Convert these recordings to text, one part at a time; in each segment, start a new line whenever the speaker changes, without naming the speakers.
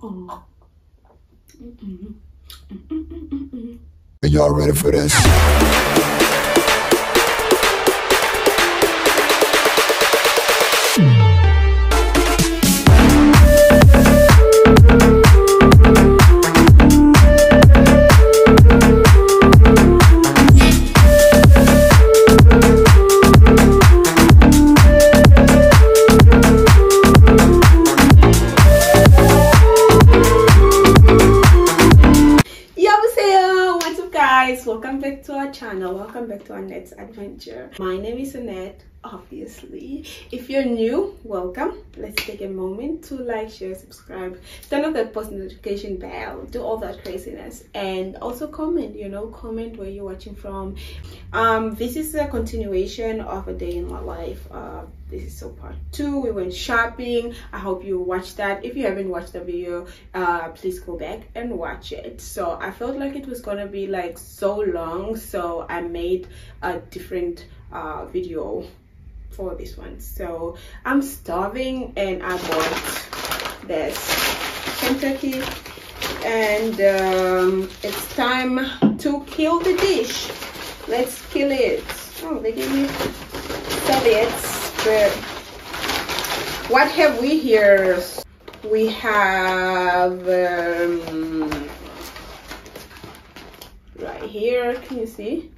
Are y'all ready for this?
Welcome back to our channel. Welcome back to our next adventure. My name is Annette, obviously. If you're new, welcome. Let's take a moment to like, share, subscribe, turn on that post notification bell, do all that craziness, and also comment, comment where you're watching from. This is a continuation of a day in my life. This is so part 2. We went shopping. I hope you watched that. If you haven't watched the video, please go back and watch it. So I felt like it was gonna be like so long, so I made a different video for this one. So I'm starving and I bought this Kentucky, and it's time to kill the dish. Let's kill it. Oh, they gave me serviettes. But what have we here? We have right here, can you see?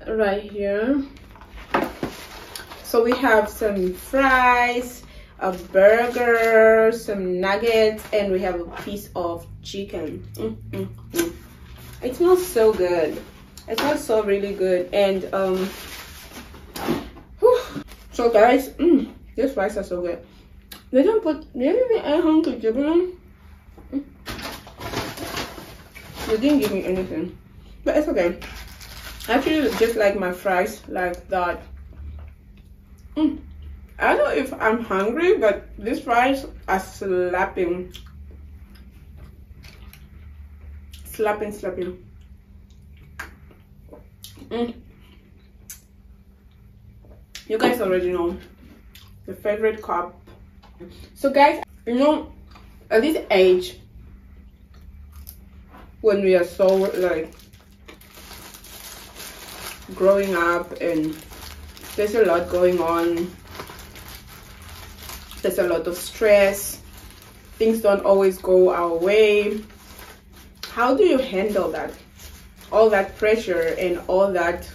Right here. So we have some fries, a burger, some nuggets, and we have a piece of chicken. It smells so good. It smells so really good. And so guys, these fries are so good. They didn't even add home to chicken. They didn't give me anything, but it's okay. Actually, just like my fries like that. I don't know if I'm hungry, but these fries are slapping. Slapping. You guys already know the favorite cup. So guys, at this age, when we are so like growing up and there's a lot going on, there's a lot of stress, things don't always go our way. How do you handle that? All that pressure and all that's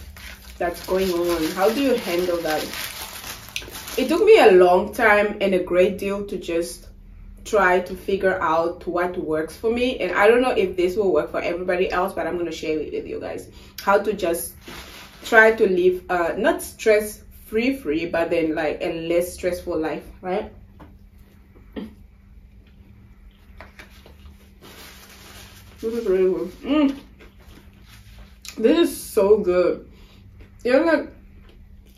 going on. How do you handle that? It took me a long time and a great deal to just try to figure out what works for me, and I don't know if this will work for everybody else, but I'm going to share it with you guys. How to just try to live not stress free, but then like a less stressful life, right? This is really good. This is so good. Like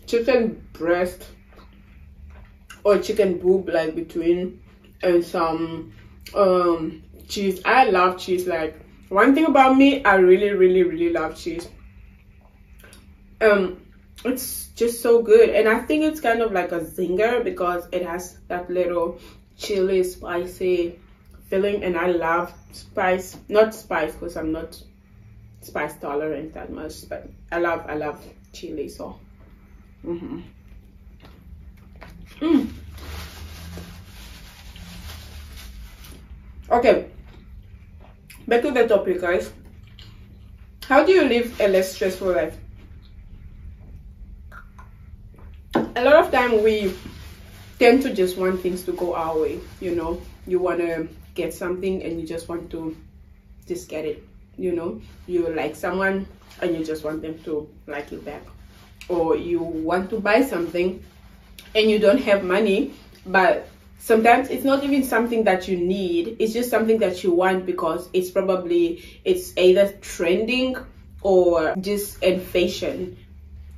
chicken breast or chicken boob, like between, and some cheese. I love cheese. Like, one thing about me, I really love cheese. It's just so good, and I think it's kind of like a zinger because it has that little chili spicy filling, and I love spice. Not spice because I'm not spice tolerant that much, but I love chili. So okay, back to the topic, guys. How do you live a less stressful life? A lot of time we tend to just want things to go our way. You want to get something and you just want to just get it. You like someone and you just want them to like you back, or you want to buy something and you don't have money, but sometimes it's not even something that you need, it's just something that you want because it's either trending or just in fashion,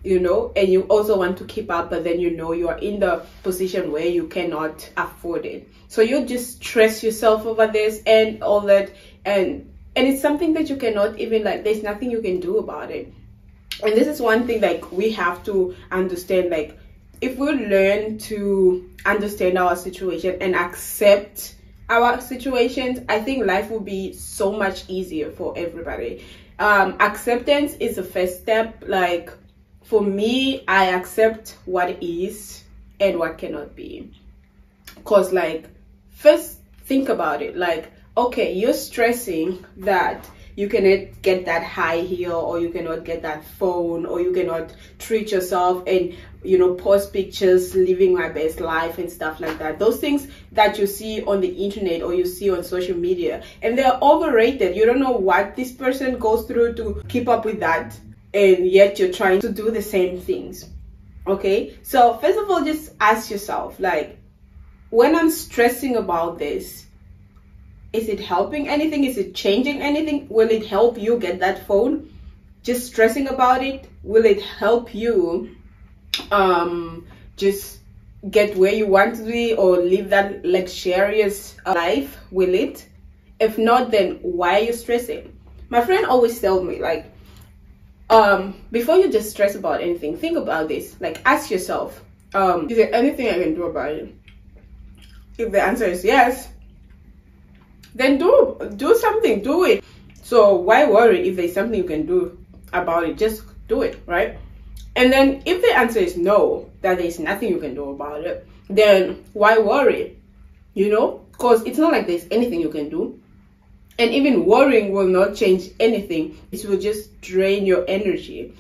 and you also want to keep up, but then you are in the position where you cannot afford it, so you just stress yourself over this and all that, and it's something that you cannot even, like, there's nothing you can do about it. And this is one thing, like, we have to understand, like, if we learn to understand our situation and accept our situations, I think life will be so much easier for everybody. Acceptance is the first step. Like for me, I accept what is and what cannot be. Because like, first think about it. Like, okay, you're stressing that you cannot get that high heel, or you cannot get that phone, or you cannot treat yourself and, you know, post pictures living my best life and stuff like that. Those things that you see on the internet or you see on social media, and they're overrated. You don't know what this person goes through to keep up with that, and yet you're trying to do the same things. Okay, so first of all, just ask yourself, like, when I'm stressing about this, is it helping anything? Is it changing anything? Will it help you get that phone? Just stressing about it, will it help you just get where you want to be or live that luxurious life? Will it? If not, then why are you stressing? My friend always tells me, like, before you just stress about anything, think about this. Like, ask yourself, is there anything I can do about it? If the answer is yes, then do something, do it. So why worry if there's something you can do about it? Just do it, right? And then if the answer is no, that there's nothing you can do about it, then why worry? You know, because it's not like there's anything you can do. And even worrying will not change anything. It will just drain your energy.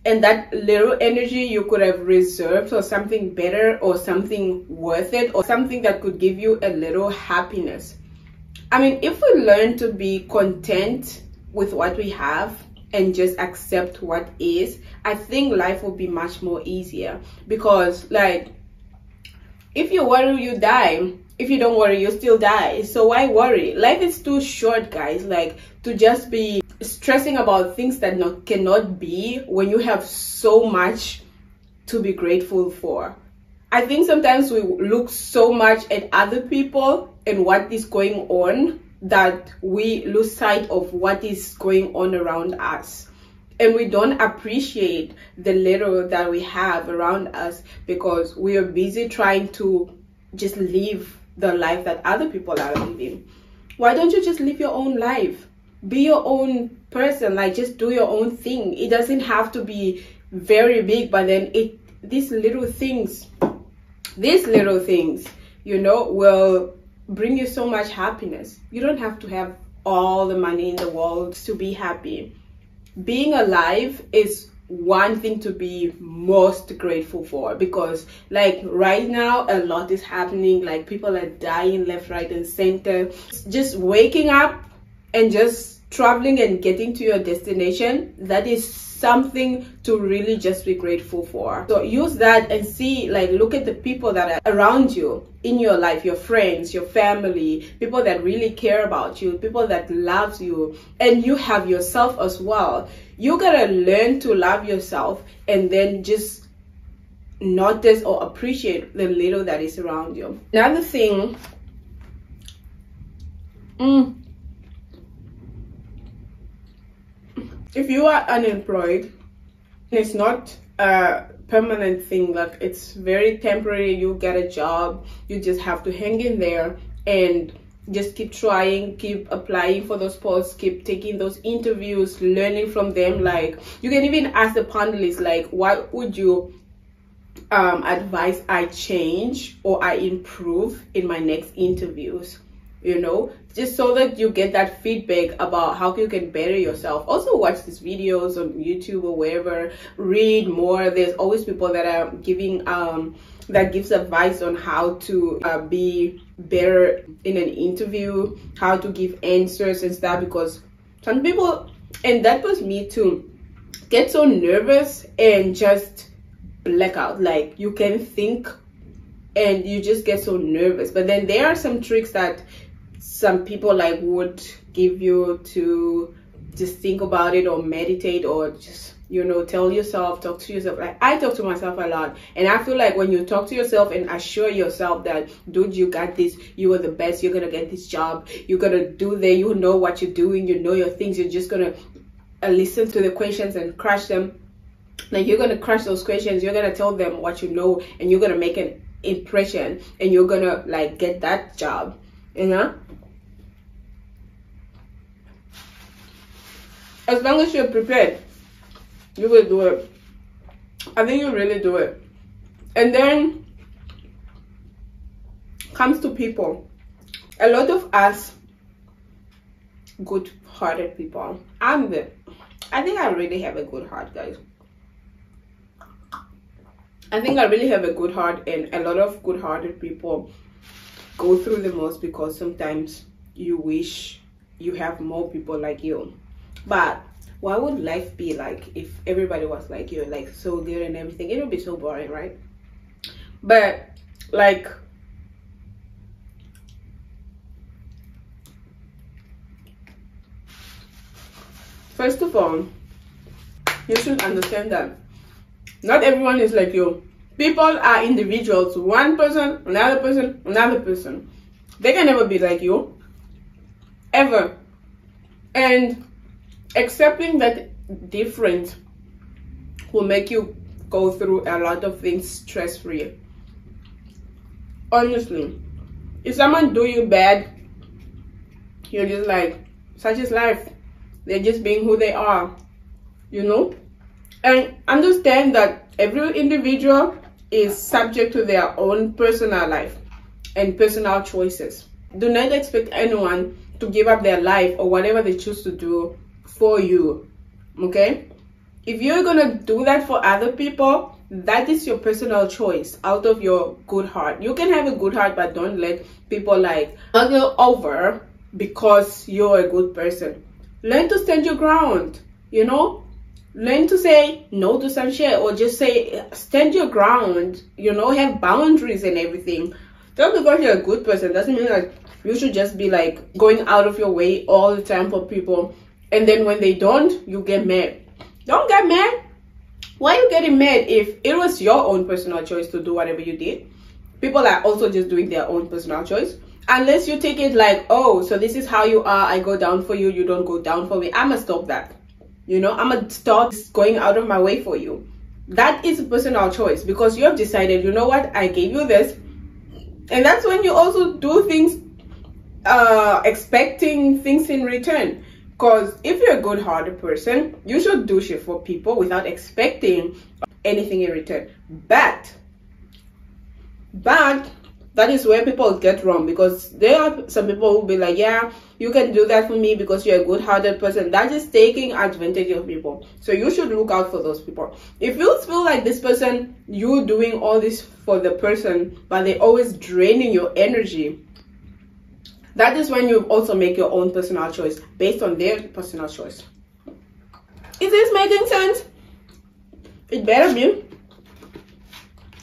And that little energy you could have reserved for something better, or something worth it, or something that could give you a little happiness. I mean, if we learn to be content with what we have and just accept what is, I think life will be much more easier. Because, like, if you worry, you die. If you don't worry, you still die. So why worry? Life is too short, guys, like, to just be stressing about things that cannot be when you have so much to be grateful for. I think sometimes we look so much at other people and what is going on that we lose sight of what is going on around us. And we don't appreciate the little that we have around us because we are busy trying to just live the life that other people are living. Why don't you just live your own life? Be your own person, like, just do your own thing. It doesn't have to be very big, but then these little things, you know, will bring you so much happiness. You don't have to have all the money in the world to be happy. Being alive is one thing to be most grateful for, because like right now a lot is happening. Like, people are dying left, right, and center. Just waking up and just traveling and getting to your destination, that is something to really just be grateful for. So use that and see, like, look at the people that are around you in your life, your friends, your family, people that really care about you, people that love you. And you have yourself as well. You gotta learn to love yourself and then just notice or appreciate the little that is around you. Another thing, if you are unemployed, it's not a permanent thing. Like, it's very temporary. You get a job, you just have to hang in there and just keep trying, keep applying for those posts, keep taking those interviews, learning from them. Like, you can even ask the panelists, like, what would you advise I change or I improve in my next interviews? You know, just so that you get that feedback about how you can better yourself. Also watch these videos on YouTube or wherever, read more. There's always people that are giving that gives advice on how to be better in an interview, how to give answers and stuff. Because some people, and that was me too, get so nervous and just black out. Like, you can think and you just get so nervous. But then there are some tricks that some people like would give you to just think about it or meditate, or just, you know, tell yourself, talk to yourself. Like, I talk to myself a lot, and I feel like when you talk to yourself and assure yourself that, dude, you got this, you are the best, you're gonna get this job, you're gonna do that, you know what you're doing, you know your things, you're just gonna listen to the questions and crush them. Like, you're gonna crush those questions, you're gonna tell them what you know, and you're gonna make an impression, and you're gonna like get that job. you know. As long as you're prepared, you will do it. I think you really do it. And then comes to people. A lot of us good-hearted people. I think I really have a good heart, guys. I think I really have a good heart, and a lot of good-hearted people go through the most because sometimes you wish you have more people like you. But what would life be like if everybody was like you, like so good and everything? It would be so boring, right? But like, first of all, you should understand that not everyone is like you. People are individuals. One person, another person, another person. They can never be like you, ever. And accepting that different will make you go through a lot of things stress-free. Honestly, if someone do you bad, you're just like, such is life. They're just being who they are, you know. And understand that every individual is subject to their own personal life and personal choices. Do not expect anyone to give up their life or whatever they choose to do for you, okay? If you're gonna do that for other people, that is your personal choice out of your good heart. You can have a good heart, but don't let people like knock you over because you're a good person. Learn to stand your ground, you know. Learn to say no to some shit, or just say stand your ground, you know. Have boundaries and everything. Just because you're a good person doesn't mean like you should just be like going out of your way all the time for people, and then when they don't, you get mad. Don't get mad. Why are you getting mad if it was your own personal choice to do whatever you did? People are also just doing their own personal choice. Unless you take it like, oh, so this is how you are, I go down for you, you don't go down for me. I'ma stop that. You know, I'ma stop going out of my way for you. That is a personal choice, because you have decided, you know what, I gave you this. And that's when you also do things expecting things in return. Because if you're a good-hearted person, you should do shit for people without expecting anything in return. But that is where people get wrong, because there are some people who will be like, yeah, you can do that for me because you're a good-hearted person. That is taking advantage of people. So you should look out for those people. If you feel like this person, you doing all this for the person, but they're always draining your energy, that is when you also make your own personal choice based on their personal choice. Is this making sense? It better be.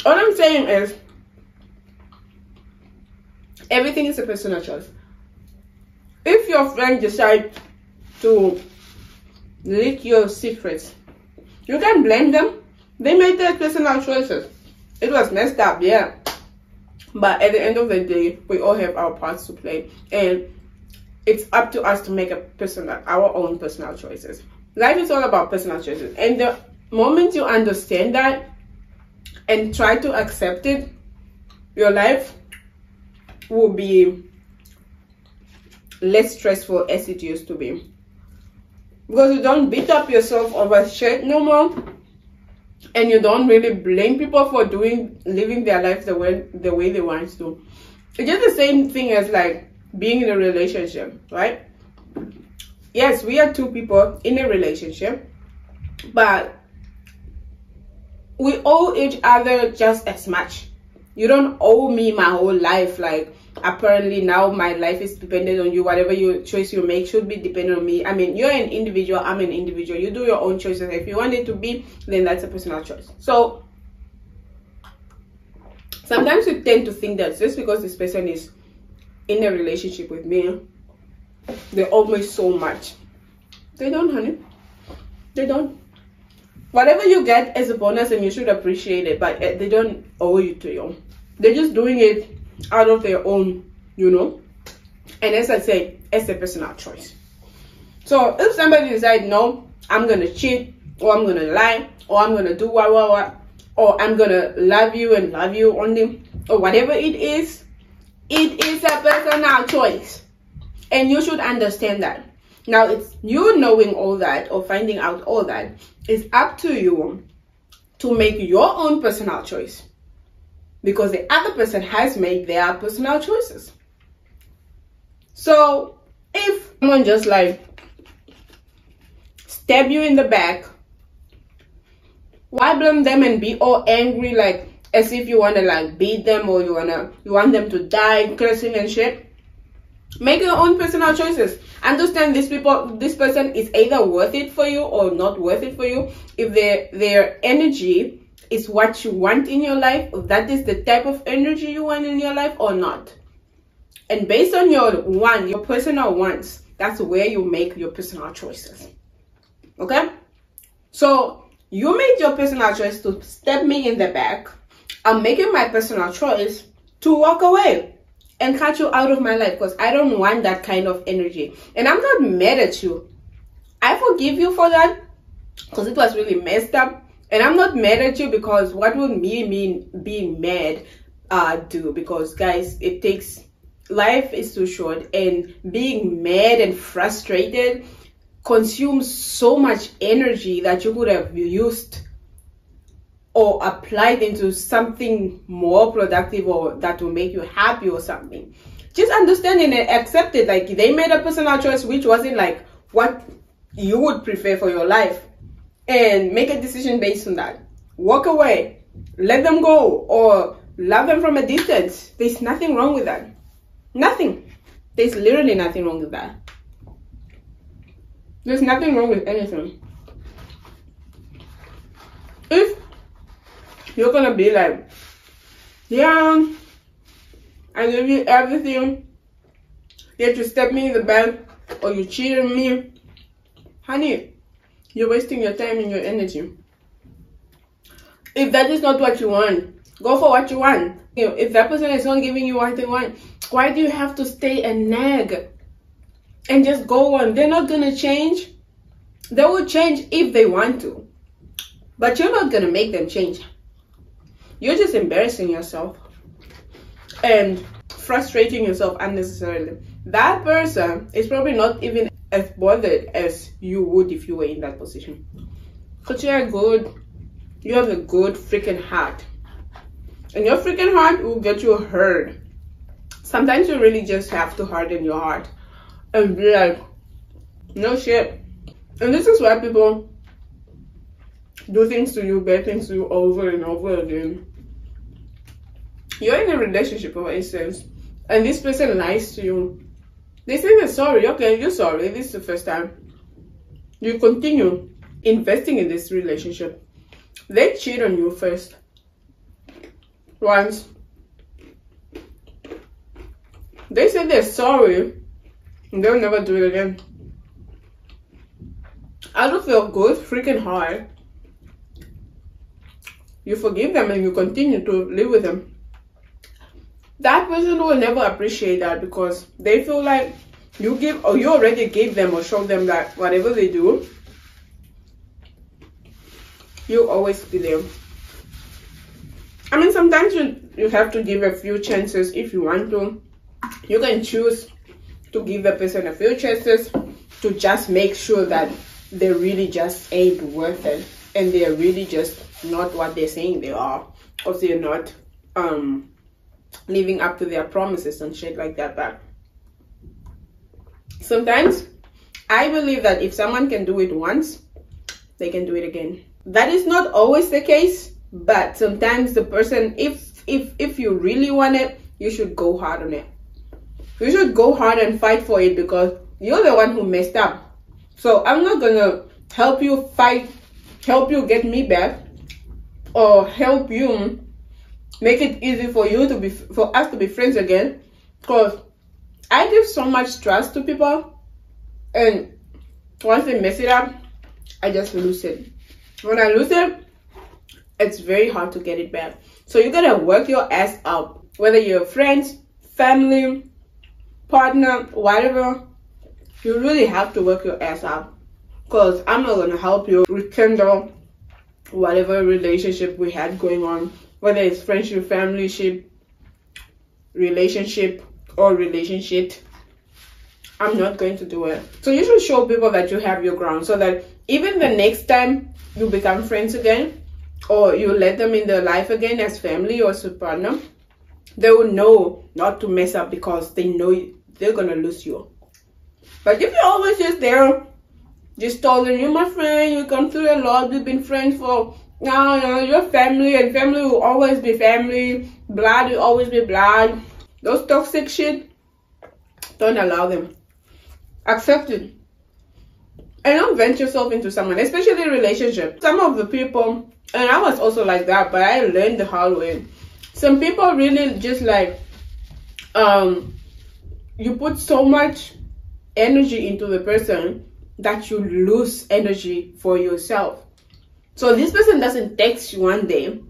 All I'm saying is, everything is a personal choice. If your friend decides to leak your secrets, you can blame them. They made their personal choices. It was messed up, yeah. But at the end of the day, we all have our parts to play. And it's up to us to make our own personal choices. Life is all about personal choices. And the moment you understand that and try to accept it, your life will be less stressful as it used to be, because you don't beat up yourself over shit no more, and you don't really blame people for living their lives the way they want to. It's just the same thing as like being in a relationship, right? Yes, we are two people in a relationship, but we owe each other just as much. You don't owe me my whole life. Like, apparently now my life is dependent on you. Whatever choice you make should be dependent on me. I mean, you're an individual, I'm an individual. You do your own choices. If you want it to be, then that's a personal choice. So sometimes we tend to think that just because this person is in a relationship with me, they owe me so much. They don't, honey. They don't. Whatever you get as a bonus, and you should appreciate it, but they don't owe you to you. They're just doing it out of their own, you know. And as I say, it's a personal choice. So if somebody decides, no, I'm gonna cheat, or I'm gonna lie, or I'm gonna do what, or I'm gonna love you and love you only, or whatever it is It is a personal choice, and you should understand that. Now, it's you knowing all that or finding out all that. It's up to you to make your own personal choice, because the other person has made their personal choices. So if someone just like stab you in the back, why blame them and be all angry, like as if you want to like beat them or you want them to die, cursing and shit? Make your own personal choices. Understand this person is either worth it for you or not worth it for you. If their energy is what you want in your life, if that is the type of energy you want in your life or not. And based on your personal wants, that's where you make your personal choices. Okay? So you made your personal choice to stab me in the back. I'm making my personal choice to walk away and cut you out of my life, because I don't want that kind of energy. And I'm not mad at you. I forgive you for that, because it was really messed up. And I'm not mad at you, because what would me being mad do? Because guys, life is too short, and being mad and frustrated consumes so much energy that you could have used or applied into something more productive or that will make you happy or something. Just understand and accept it. Like, they made a personal choice which wasn't like what you would prefer for your life, and make a decision based on that. Walk away, let them go, or love them from a distance. There's nothing wrong with that. Nothing. There's literally nothing wrong with that. There's nothing wrong with anything. If you're gonna be like, yeah, I give you everything, yet you stab me in the back or you cheat on me, honey, you're wasting your time and your energy. If that is not what you want, go for what you want. You know, if that person is not giving you what they want, why do you have to stay and nag and just go on? They're not gonna change. They will change if they want to, but you're not gonna make them change. You're just embarrassing yourself and frustrating yourself unnecessarily. That person is probably not even as bothered as you would if you were in that position. Because you have a good freaking heart. And your freaking heart will get you hurt. Sometimes you really just have to harden your heart and be like, no shit. And this is why people do things to you, bad things to you over and over again. You're in a relationship, for instance, and this person lies to you. They say they're sorry. Okay, you're sorry. This is the first time. You continue investing in this relationship. They cheat on you first. Once. They say they're sorry, and they'll never do it again. Out of your good freaking heart, you forgive them and you continue to live with them. That person will never appreciate that, because they feel like you already gave them or showed them that whatever they do, you'll always be there. I mean, sometimes you have to give a few chances if you want to. You can choose to give the person a few chances to just make sure that they really just ain't worth it, and they're really just not what they're saying they are, or they're not living up to their promises and shit like that. But sometimes I believe that if someone can do it once, they can do it again. That is not always the case, but sometimes the person, if you really want it, you should go hard on it. You should go hard and fight for it, because you're the one who messed up. So I'm not gonna help you fight, help you get me back, or help you make it easy for us to be friends again, because I give so much trust to people, and once they mess it up, I just lose it. When I lose it, it's very hard to get it back. So you gotta work your ass up, whether you're friends, family, partner, whatever. You really have to work your ass up, because I'm not gonna help you rekindle whatever relationship we had going on, whether it's friendship, familyship, relationship or relationship, I'm not going to do it. So you should show people that you have your ground, so that even the next time you become friends again, or you let them in their life again as family or as a partner, they will know not to mess up, because they know they're gonna lose you. But if you're always just there, just telling you, my friend, you come through a lot, we've been friends for now, you're family, and family will always be family, blood will always be blood. Those toxic shit, don't allow them. Accept it. And don't vent yourself into someone, especially relationship. Some of the people, and I was also like that, but I learned the hard way. Some people really just like, you put so much energy into the person that you lose energy for yourself. So this person doesn't text you one day,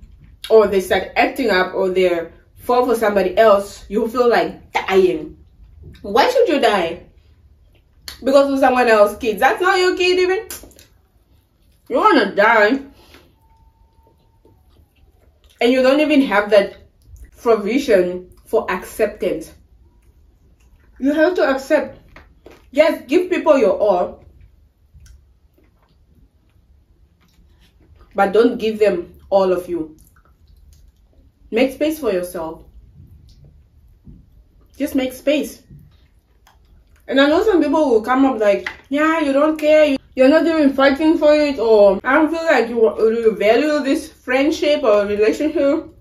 or they start acting up, or they fall for somebody else, you feel like dying. Why should you die? Because of someone else's kid. That's not your kid even. You wanna die, and you don't even have that provision for acceptance. You have to accept. Yes, give people your all, but don't give them all of you. Make space for yourself. Just make space. And I know some people will come up like, yeah, you don't care, you're not even fighting for it, or I don't feel like you value this friendship or relationship.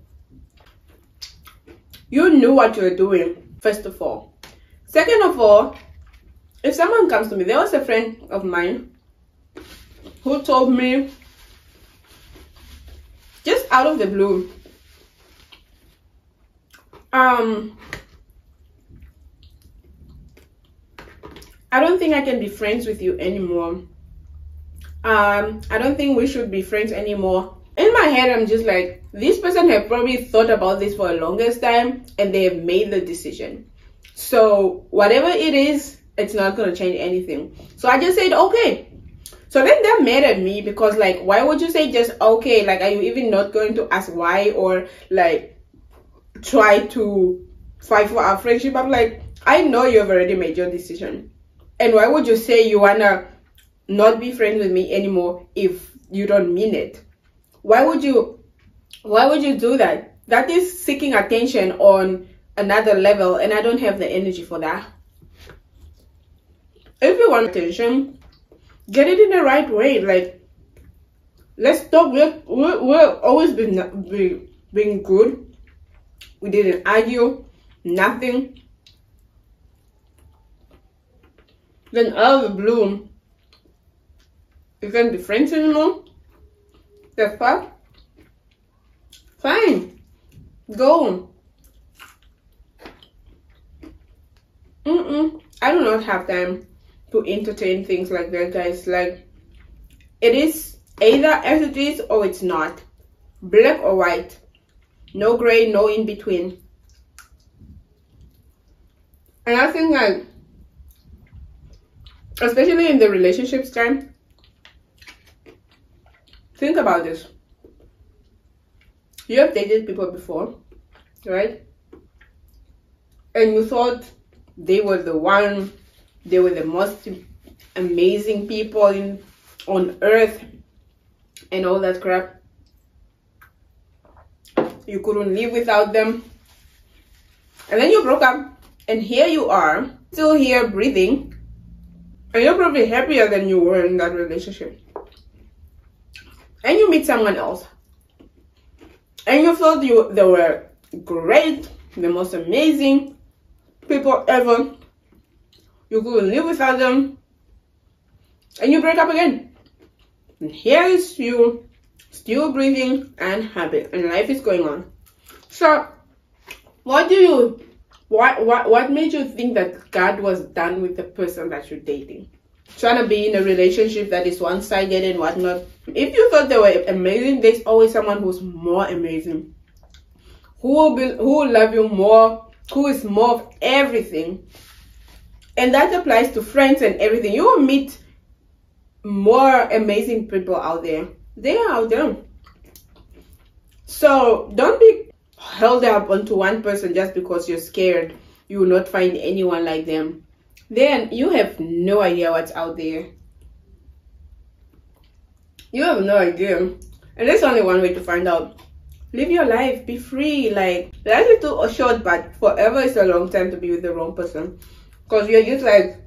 You knew what you were doing, first of all. Second of all, if someone comes to me, there was a friend of mine who told me, just out of the blue, I don't think I can be friends with you anymore. I don't think we should be friends anymore. In my head, I'm just like, this person have probably thought about this for the longest time, and they have made the decision. So whatever it is, it's not going to change anything. So I just said, okay. So then they're mad at me, because like, why would you say just okay? Like, are you even not going to ask why, or like try to fight for our friendship? I'm like, I know you've already made your decision. And why would you say you wanna not be friends with me anymore if you don't mean it? Why would you do that? That is seeking attention on another level, and I don't have the energy for that. If you want attention, get it in the right way. Like, let's talk. We've always been good. We didn't argue, nothing. Then out of the blue, you can't be friends anymore. The fuck? Fine. Go. I do not have time to entertain things like that, guys. Like, it is either as it is or it's not. Black or white. No gray, no in between. And I think, like, especially in the relationships time, think about this. You have dated people before, right? And you thought they were the one, they were the most amazing people on earth and all that crap. You couldn't live without them. And then you broke up, and here you are, still here breathing. And you're probably happier than you were in that relationship. And you meet someone else. And you thought they were great, the most amazing people ever. You couldn't live without them. And you break up again. And here is you, still breathing and happy. And life is going on. So, what made you think that God was done with the person that you're dating? Trying to be in a relationship that is one-sided and whatnot. If you thought they were amazing, there's always someone who's more amazing, who will love you more, who is more of everything. And that applies to friends and everything. You will meet more amazing people out there. They are out there. So don't be held up onto one person just because you're scared you will not find anyone like them, then you have no idea what's out there. You have no idea. And there's only one way to find out. Live your life, be free. Like, life is too short, but forever is a long time to be with the wrong person, because you're just like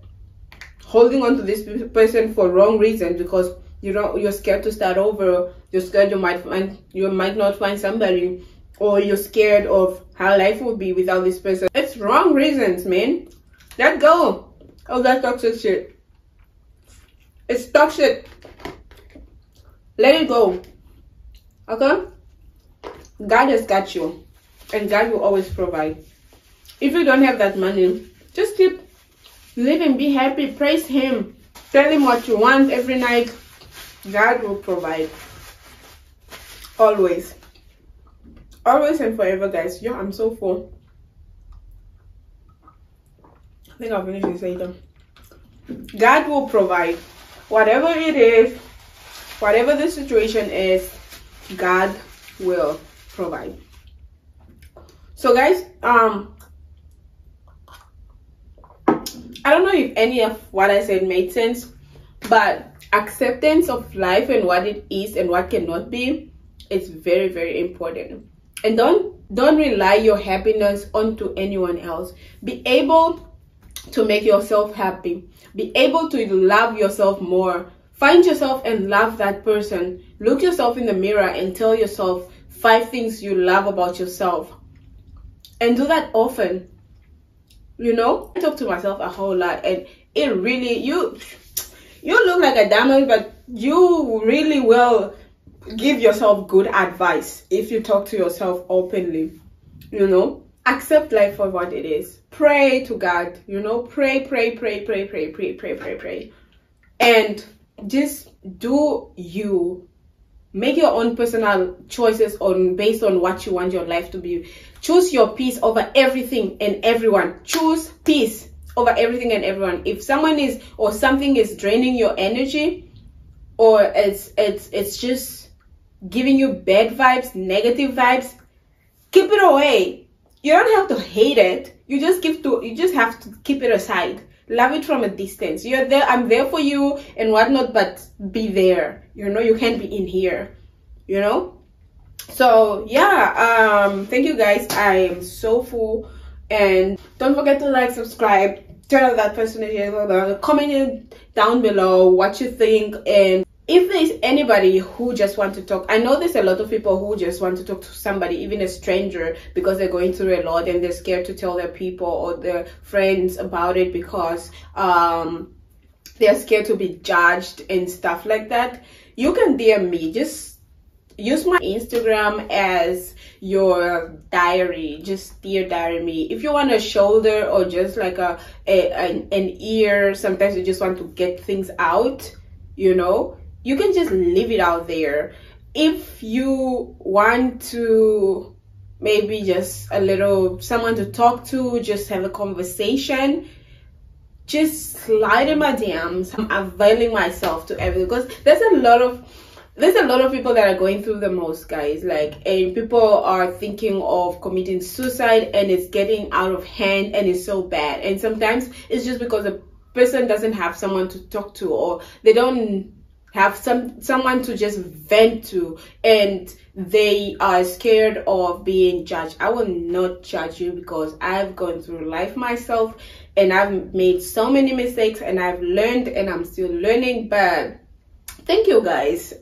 holding on to this person for wrong reasons, because you're scared to start over. You're scared you might not find somebody, or you're scared of how life will be without this person. It's wrong reasons, man. Let go of that toxic shit. It's toxic. Let it go. Okay? God has got you, and God will always provide. If you don't have that money, just keep living, be happy, praise Him, tell Him what you want every night. God will provide. Always. Always and forever, guys. Yeah, I'm so full. I think I'll finish this later. God will provide. Whatever it is, whatever the situation is, God will provide. So guys, I don't know if any of what I said made sense, but acceptance of life and what it is and what cannot be is very, very important. And don't rely your happiness onto anyone else. Be able to make yourself happy. Be able to love yourself more. Find yourself and love that person. Look yourself in the mirror and tell yourself 5 things you love about yourself. And do that often. You know, I talk to myself a whole lot, and it really, you look like a diamond, but you really will give yourself good advice if you talk to yourself openly. You know, accept life for what it is. Pray to God, you know, pray. And just do you. Make your own personal choices based on what you want your life to be. Choose your peace over everything and everyone. Choose peace over everything and everyone. If someone is or something is draining your energy, or it's just giving you bad vibes, negative vibes, keep it away. You don't have to hate it. You just have to keep it aside. Love it from a distance. You're there, I'm there for you and whatnot, but be there. You know, you can't be in here, you know. So yeah, thank you guys. I am so full, and don't forget to like, subscribe, turn on that person, comment down below what you think. And if there's anybody who just want to talk, I know there's a lot of people who just want to talk to somebody, even a stranger, because they're going through a lot and they're scared to tell their people or their friends about it, because they're scared to be judged and stuff like that. You can DM me. Just use my Instagram as your diary. Just dear diary me. If you want a shoulder or just like an ear, sometimes you just want to get things out, you know, you can just leave it out there. If you want to maybe just a little someone to talk to, just have a conversation, just slide in my DMs. I'm availing myself to everything, because there's a lot of people that are going through the most, guys. Like, and people are thinking of committing suicide, and it's getting out of hand, and it's so bad. And sometimes it's just because the person doesn't have someone to talk to, or they don't have someone to just vent to, and they are scared of being judged. I will not judge you, because I've gone through life myself, and I've made so many mistakes, and I've learned, and I'm still learning. But thank you guys.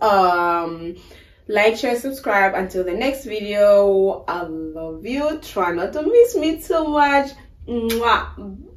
Like, share, subscribe. Until the next video, I love you. Try not to miss me too much. Mwah.